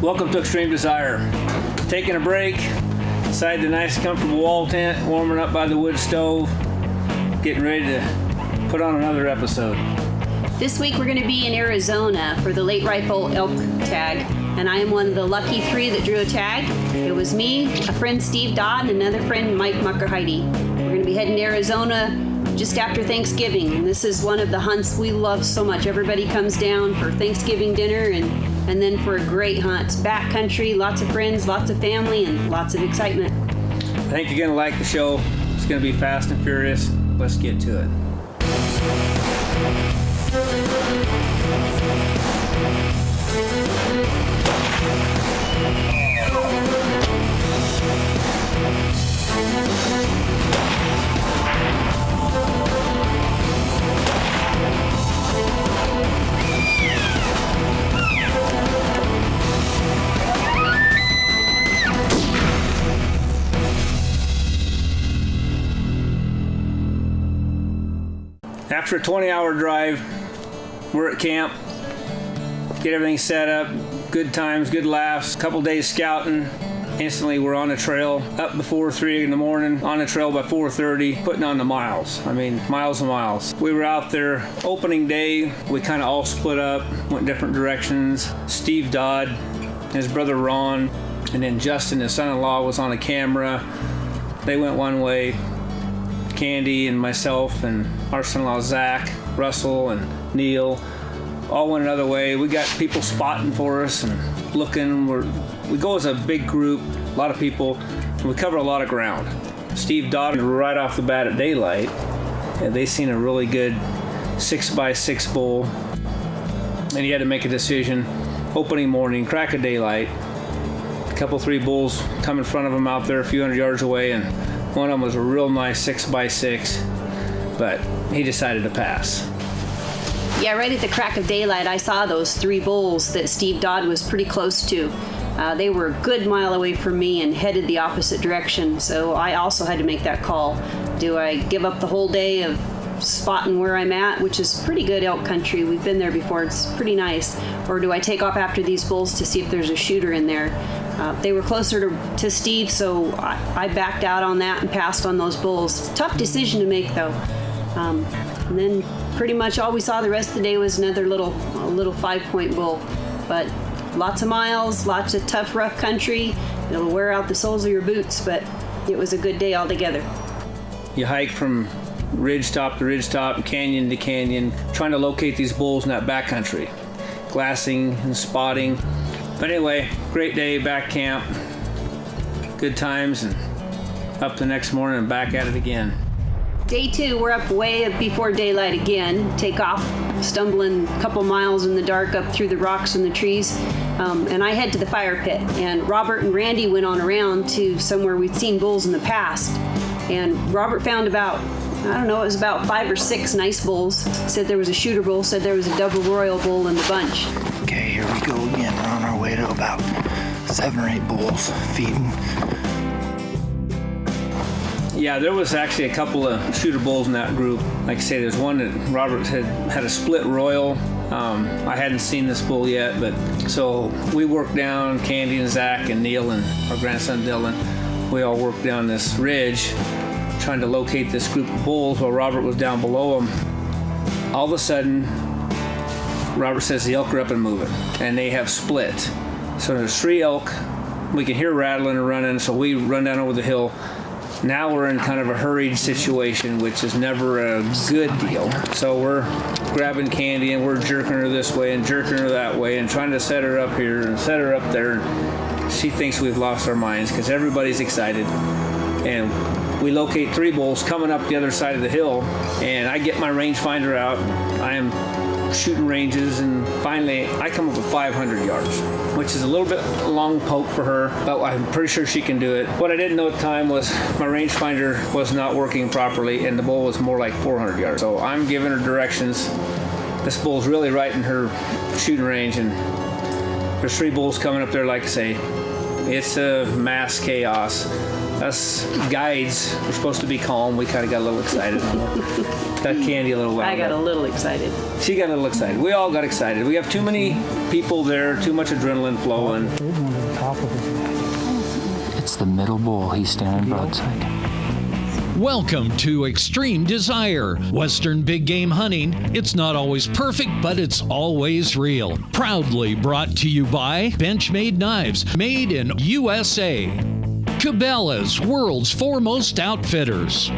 Welcome to Extreme Desire. Taking a break inside the nice comfortable wall tent, warming up by the wood stove, getting ready to put on another episode. This week we're going to be in Arizona for the late rifle elk tag, and I am one of the lucky 3 that drew a tag. It was me, a friend Steve Dodd, and another friend Mike Muckerheide. We're going to be heading to Arizona just after Thanksgiving, and this is one of the hunts we love so much. Everybody comes down for Thanksgiving dinner and then for a great hunt. It's backcountry, lots of friends, lots of family, and lots of excitement. I think you're going to like the show. It's going to be fast and furious. Let's get to it. After a 20-hour drive, we're at camp, get everything set up, good times, good laughs, couple days scouting. Instantly we're on the trail, up before 3 in the morning, on the trail by 4:30, putting on the miles. I mean, miles and miles. We were out there opening day, we kind of all split up, went different directions. Steve Dodd, his brother Ron, and then Justin, his son-in-law, was on a camera. They went one way. Candy and myself and our son-in-law Zach, Russell and Neil all went another way. We got people spotting for us and looking. We go as a big group, a lot of people, and we cover a lot of ground. Steve Dodd, right off the bat at daylight, and they seen a really good 6x6 bull, and he had to make a decision. Opening morning, crack of daylight, a couple 3 bulls come in front of him out there a few hundred yards away, and one of them was a real nice 6x6, but he decided to pass. Yeah, right at the crack of daylight, I saw those 3 bulls that Steve Dodd was pretty close to. They were a good mile away from me and headed the opposite direction, so I also had to make that call. Do I give up the whole day of spotting where I'm at, which is pretty good elk country? We've been there before, it's pretty nice. Or do I take off after these bulls to see if there's a shooter in there? They were closer to Steve, so I backed out on that and passed on those bulls. Tough decision to make, though. And then pretty much all we saw the rest of the day was another little 5-point bull. But lots of miles, lots of tough, rough country. It'll wear out the soles of your boots, but it was a good day altogether. You hike from ridge top to ridge top, canyon to canyon, trying to locate these bulls in that backcountry, glassing and spotting. But anyway, great day, back camp, good times, and up the next morning and back at it again. Day 2, we're up way before daylight again, take off, stumbling a couple miles in the dark up through the rocks and the trees, and I head to the fire pit. And Robert and Randy went on around to somewhere we'd seen bulls in the past, and Robert found about, it was about 5 or 6 nice bulls. Said there was a shooter bull, said there was a double royal bull in the bunch. Okay, here we go again. We're on our way to about 7 or 8 bulls feeding. Yeah, there was actually a couple of shooter bulls in that group. Like I say, there's one that Robert had a split royal. I hadn't seen this bull yet, but so we worked down, Candy and Zach and Neil and our grandson Dylan. We all worked down this ridge trying to locate this group of bulls while Robert was down below them. All of a sudden, Robert says the elk are up and moving, and they have split. So there's 3 elk. We can hear rattling and running, so we run down over the hill. Now we're in kind of a hurried situation, which is never a good deal. So we're grabbing Candy and we're jerking her this way and jerking her that way and trying to set her up here and set her up there. She thinks we've lost our minds because everybody's excited. And we locate 3 bulls coming up the other side of the hill, and I get my rangefinder out. I am shooting ranges, and finally I come up with 500 yards, which is a little bit long poke for her, but I'm pretty sure she can do it. What I didn't know at the time was my rangefinder was not working properly, and the bull was more like 400 yards. So I'm giving her directions. This bull's really right in her shooting range, and there's 3 bulls coming up there, like I say. It's a mass chaos. Us guides were supposed to be calm. We kind of got a little excited. Got Candy a little while. I got a little excited. She got a little excited. We all got excited. We have too many people there, too much adrenaline flowing. It's the middle bowl. He's standing broadside. Welcome to Extreme Desire, Western big game hunting. It's not always perfect, but it's always real. Proudly brought to you by Benchmade Knives, made in USA. Cabela's, world's foremost outfitters.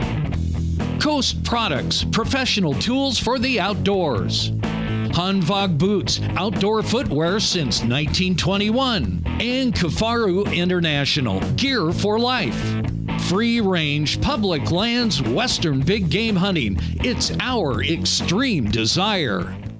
Coast Products, professional tools for the outdoors. Hanwag Boots, outdoor footwear since 1921. And Kafaru International, gear for life. Free range, public lands, Western big game hunting. It's our extreme desire.